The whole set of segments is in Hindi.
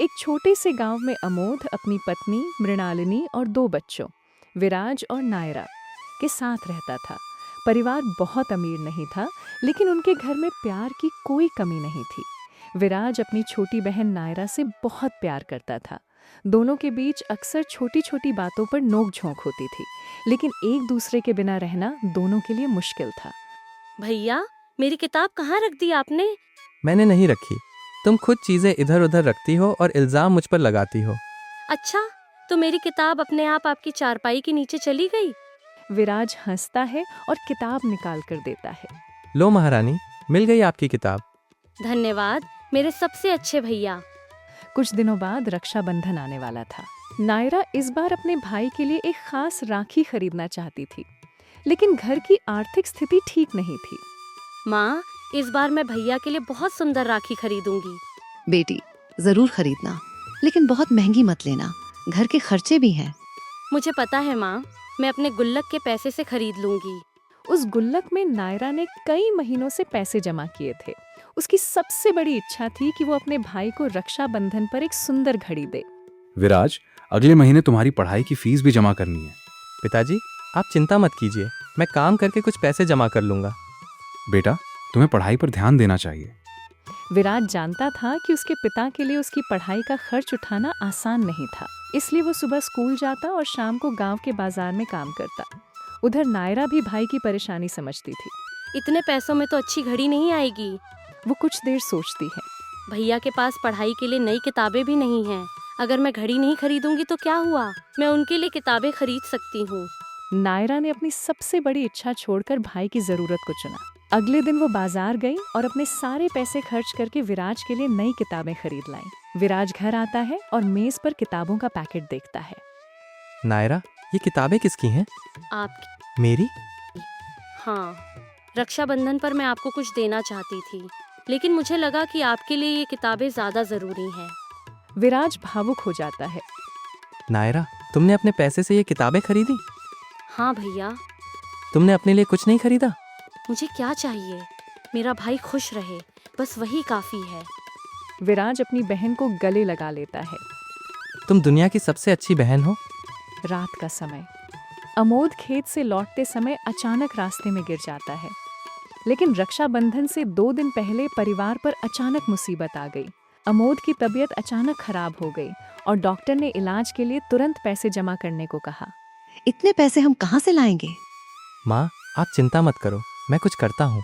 एक छोटे से गांव में अमोद अपनी पत्नी मृणालिनी और दो बच्चों विराज और नायरा के साथ रहता था। परिवार बहुत अमीर नहीं था, लेकिन उनके घर में प्यार की कोई कमी नहीं थी। विराज अपनी छोटी बहन नायरा से बहुत प्यार करता था। दोनों के बीच अक्सर छोटी छोटी बातों पर नोक-झोंक होती थी, लेकिन एक दूसरे के बिना रहना दोनों के लिए मुश्किल था। भैया, मेरी किताब कहाँ रख दी आपने? मैंने नहीं रखी। तुम खुद चीजें इधर उधर रखती हो और इल्जाम मुझ पर लगाती हो। अच्छा, तो मेरी किताब अपने आप आपकी चारपाई के नीचे चली गई? विराज हंसता है और किताब निकाल कर देता है। लो महारानी, मिल गई आपकी किताब। धन्यवाद मेरे सबसे अच्छे भैया। कुछ दिनों बाद रक्षाबंधन आने वाला था। नायरा इस बार अपने भाई के लिए एक खास राखी खरीदना चाहती थी, लेकिन घर की आर्थिक स्थिति ठीक नहीं थी। माँ, इस बार मैं भैया के लिए बहुत सुंदर राखी खरीदूंगी। बेटी, जरूर खरीदना, लेकिन बहुत महंगी मत लेना, घर के खर्चे भी हैं। मुझे पता है माँ, मैं अपने गुल्लक के पैसे से खरीद लूंगी। उस गुल्लक में नायरा ने कई महीनों से पैसे जमा किए थे। उसकी सबसे बड़ी इच्छा थी कि वो अपने भाई को रक्षाबंधन पर एक सुंदर घड़ी दे। विराज, अगले महीने तुम्हारी पढ़ाई की फीस भी जमा करनी है। पिताजी, आप चिंता मत कीजिए, मैं काम करके कुछ पैसे जमा कर लूंगा। बेटा, तुम्हें पढ़ाई पर ध्यान देना चाहिए। विराज जानता था कि उसके पिता के लिए उसकी पढ़ाई का खर्च उठाना आसान नहीं था, इसलिए वो सुबह स्कूल जाता और शाम को गांव के बाजार में काम करता। उधर नायरा भी भाई की परेशानी समझती थी। इतने पैसों में तो अच्छी घड़ी नहीं आएगी। वो कुछ देर सोचती है। भैया के पास पढ़ाई के लिए नई किताबें भी नहीं हैं। अगर मैं घड़ी नहीं खरीदूंगी तो क्या हुआ? मैं उनके लिए किताबें खरीद सकती हूँ। नायरा ने अपनी सबसे बड़ी इच्छा छोड़कर भाई की जरूरत को चुना। अगले दिन वो बाजार गई और अपने सारे पैसे खर्च करके विराज के लिए नई किताबें खरीद लाई। विराज घर आता है और मेज पर किताबों का पैकेट देखता है। नायरा, ये किताबें किसकी हैं? आपकी? मेरी? हाँ, रक्षाबंधन पर मैं आपको कुछ देना चाहती थी, लेकिन मुझे लगा कि आपके लिए ये किताबें ज्यादा जरूरी हैं। विराज भावुक हो जाता है। नायरा, तुमने अपने पैसे से ये किताबें खरीदी? हाँ भैया। तुमने अपने लिए कुछ नहीं खरीदा? मुझे क्या चाहिए? मेरा भाई खुश रहे, बस वही काफी है। विराज अपनी बहन को गले लगा लेता है। तुम दुनिया की सबसे अच्छी बहन हो। रात का समय। अमोद खेत से लौटते समय अचानक रास्ते में गिर जाता है, लेकिन रक्षाबंधन से 2 दिन पहले परिवार पर अचानक मुसीबत आ गई। अमोद की तबीयत अचानक खराब हो गई और डॉक्टर ने इलाज के लिए तुरंत पैसे जमा करने को कहा। इतने पैसे हम कहाँ से लाएंगे? माँ, आप चिंता मत करो, मैं कुछ करता हूँ।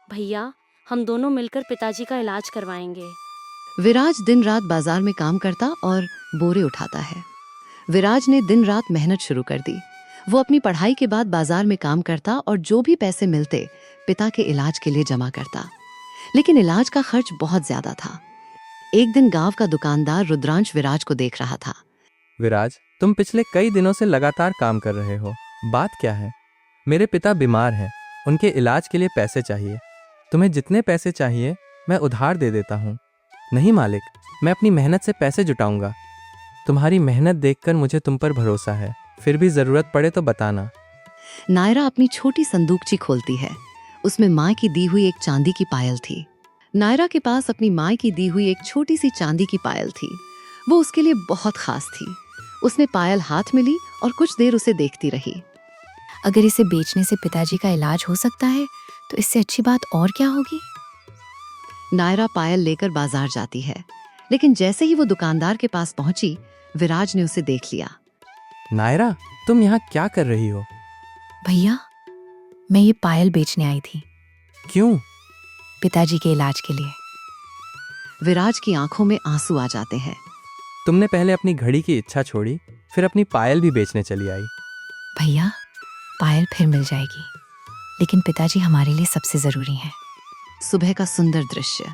भैया, हम दोनों मिलकर पिताजी का इलाज करवाएंगे। विराज दिन रात बाजार में काम करता और बोरे उठाता है। विराज ने दिन रात मेहनत शुरू कर दी। वो अपनी पढ़ाई के बाद बाजार में काम करता और जो भी पैसे मिलते पिता के इलाज के लिए जमा करता, लेकिन इलाज का खर्च बहुत ज्यादा था। एक दिन गांव का दुकानदार रुद्रांश विराज को देख रहा था। विराज, तुम पिछले कई दिनों से लगातार काम कर रहे हो, बात क्या है? मेरे पिता बीमार हैं, उनके इलाज के लिए पैसे चाहिए। तुम्हें जितने पैसे चाहिए मैं उधार दे देता हूँ। नहीं मालिक, मैं अपनी मेहनत से पैसे जुटाऊंगा। तुम्हारी मेहनत देखकर मुझे तुम पर भरोसा है, फिर भी जरूरत पड़े तो बताना। नायरा अपनी छोटी संदूकची खोलती है। उसमें माँ की दी हुई एक चांदी की पायल थी। नायरा के पास अपनी माँ की दी हुई एक छोटी सी चांदी की पायल थी। वो उसके लिए बहुत खास थी। उसने पायल हाथ में ली और कुछ देर उसे देखती रही। अगर इसे बेचने से पिताजी का इलाज हो सकता है तो इससे अच्छी बात और क्या होगी? नायरा पायल लेकर बाजार जाती है, लेकिन जैसे ही वो दुकानदार के पास पहुंची, विराज ने उसे देख लिया। नायरा, तुम यहाँ क्या कर रही हो? भैया, मैं ये पायल बेचने आई थी। क्यों? पिताजी के इलाज के लिए। विराज की आंखों में आंसू आ जाते हैं। तुमने पहले अपनी घड़ी की इच्छा छोड़ी, फिर अपनी पायल भी बेचने चली आई। भैया, पायल फिर मिल जाएगी, लेकिन पिताजी हमारे लिए सबसे जरूरी हैं। सुबह का सुंदर दृश्य,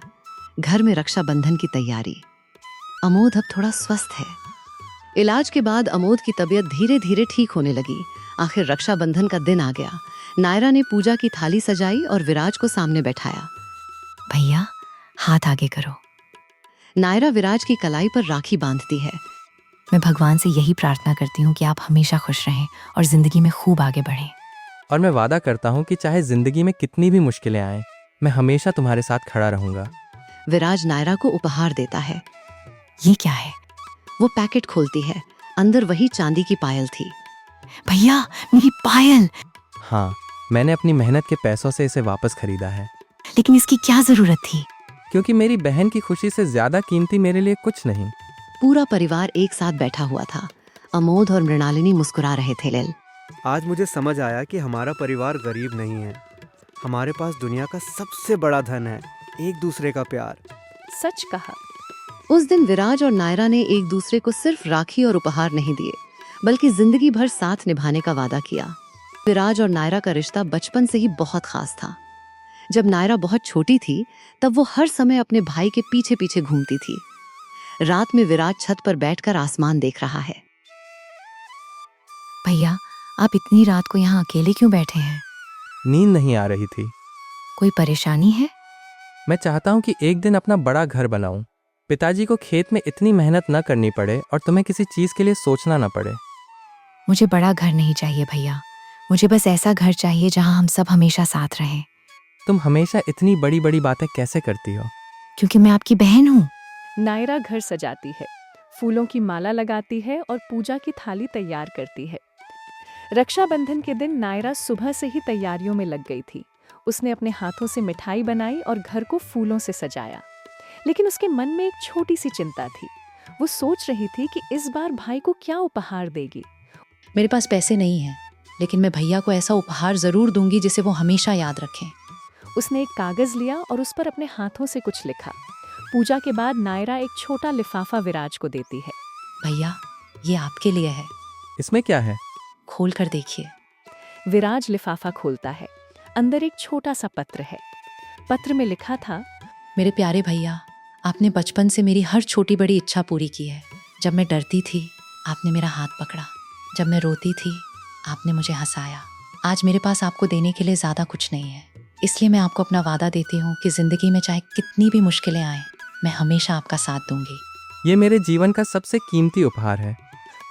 घर में रक्षाबंधन की तैयारी। अमोद अब थोड़ा स्वस्थ है। इलाज के बाद अमोद की तबीयत धीरे धीरे ठीक होने लगी। आखिर रक्षाबंधन का दिन आ गया। नायरा ने पूजा की थाली सजाई और विराज को सामने बैठाया। भैया, हाथ आगे करो। नायरा विराज की कलाई पर राखी बांधती है। मैं भगवान से यही प्रार्थना करती हूँ कि आप हमेशा खुश रहें और जिंदगी में खूब आगे बढ़ें। और मैं वादा करता हूँ कि चाहे जिंदगी में कितनी भी मुश्किलें आएं, मैं हमेशा तुम्हारे साथ खड़ा रहूंगा। विराज नायरा को उपहार देता है। ये क्या है? वो पैकेट खोलती है। अंदर वही चांदी की पायल थी। भैया, मेरी पायल! हाँ, मैंने अपनी मेहनत के पैसों से इसे वापस खरीदा है, लेकिन इसकी क्या जरूरत थी? क्योंकि मेरी बहन की खुशी से ज्यादा कीमती मेरे लिए कुछ नहीं। पूरा परिवार एक साथ बैठा हुआ था। अमोद और मृणालिनी मुस्कुरा रहे थे। लिल, आज मुझे समझ आया कि हमारा परिवार गरीब नहीं है। हमारे पास दुनिया का सबसे बड़ा धन है, एक दूसरे का प्यार। सच कहा। उस दिन विराज और नायरा ने एक दूसरे को सिर्फ राखी और उपहार नहीं दिए, बल्कि जिंदगी भर साथ निभाने का वादा किया। विराज और नायरा का रिश्ता बचपन से ही बहुत खास था। जब नायरा बहुत छोटी थी, तब वो हर समय अपने भाई के पीछे पीछे घूमती थी। रात में विराज छत पर बैठकर आसमान देख रहा है। भैया, आप इतनी रात को यहाँ अकेले क्यों बैठे हैं? नींद नहीं आ रही थी। कोई परेशानी है? मैं चाहता हूँ कि एक दिन अपना बड़ा घर बनाऊं, पिताजी को खेत में इतनी मेहनत न करनी पड़े और तुम्हें किसी चीज के लिए सोचना न पड़े। मुझे बड़ा घर नहीं चाहिए भैया, मुझे बस ऐसा घर चाहिए जहाँ हम सब हमेशा साथ रहें। तुम हमेशा इतनी बड़ी बड़ी बातें कैसे करती हो? क्योंकि मैं आपकी बहन हूँ। नायरा घर सजाती है, फूलों की माला लगाती है और पूजा की थाली तैयार करती है। रक्षाबंधन के दिन नायरा सुबह से ही तैयारियों में लग गई थी। उसने अपने हाथों से मिठाई बनाई और घर को फूलों से सजाया। लेकिन उसके मन में एक छोटी सी चिंता थी। वो सोच रही थी कि इस बार भाई को क्या उपहार देगी। मेरे पास पैसे नहीं हैं, लेकिन मैं भैया को ऐसा उपहार जरूर दूंगी जिसे वो हमेशा याद रखें। उसने एक कागज लिया और उस पर अपने हाथों से कुछ लिखा। पूजा के बाद नायरा एक छोटा लिफाफा विराज को देती है। भैया, ये आपके लिए है, इसमें क्या है? खोल कर देखिए। विराज लिफाफा खोलता है। अंदर एक छोटा सा पत्र है। पत्र में लिखा था, मेरे प्यारे भैया, आपने बचपन से मेरी हर छोटी बड़ी इच्छा पूरी की है। जब मैं डरती थी, आपने मेरा हाथ पकड़ा। जब मैं रोती थी, आपने मुझे हंसाया। आज मेरे पास आपको देने के लिए ज़्यादा कुछ नहीं है, इसलिए मैं आपको अपना वादा देती हूँ कि ज़िंदगी में चाहे कितनी भी मुश्किलें आएं, मैं हमेशा आपका साथ दूंगी। ये मेरे जीवन का सबसे कीमती उपहार है।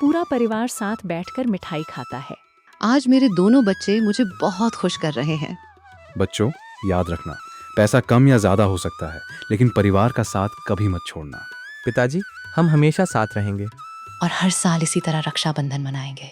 पूरा परिवार साथ बैठकर मिठाई खाता है। आज मेरे दोनों बच्चे मुझे बहुत खुश कर रहे हैं। बच्चों, याद रखना, पैसा कम या ज़्यादा हो सकता है, लेकिन परिवार का साथ कभी मत छोड़ना। पिताजी, हम हमेशा साथ रहेंगे। और हर साल इसी तरह रक्षाबंधन मनाएंगे।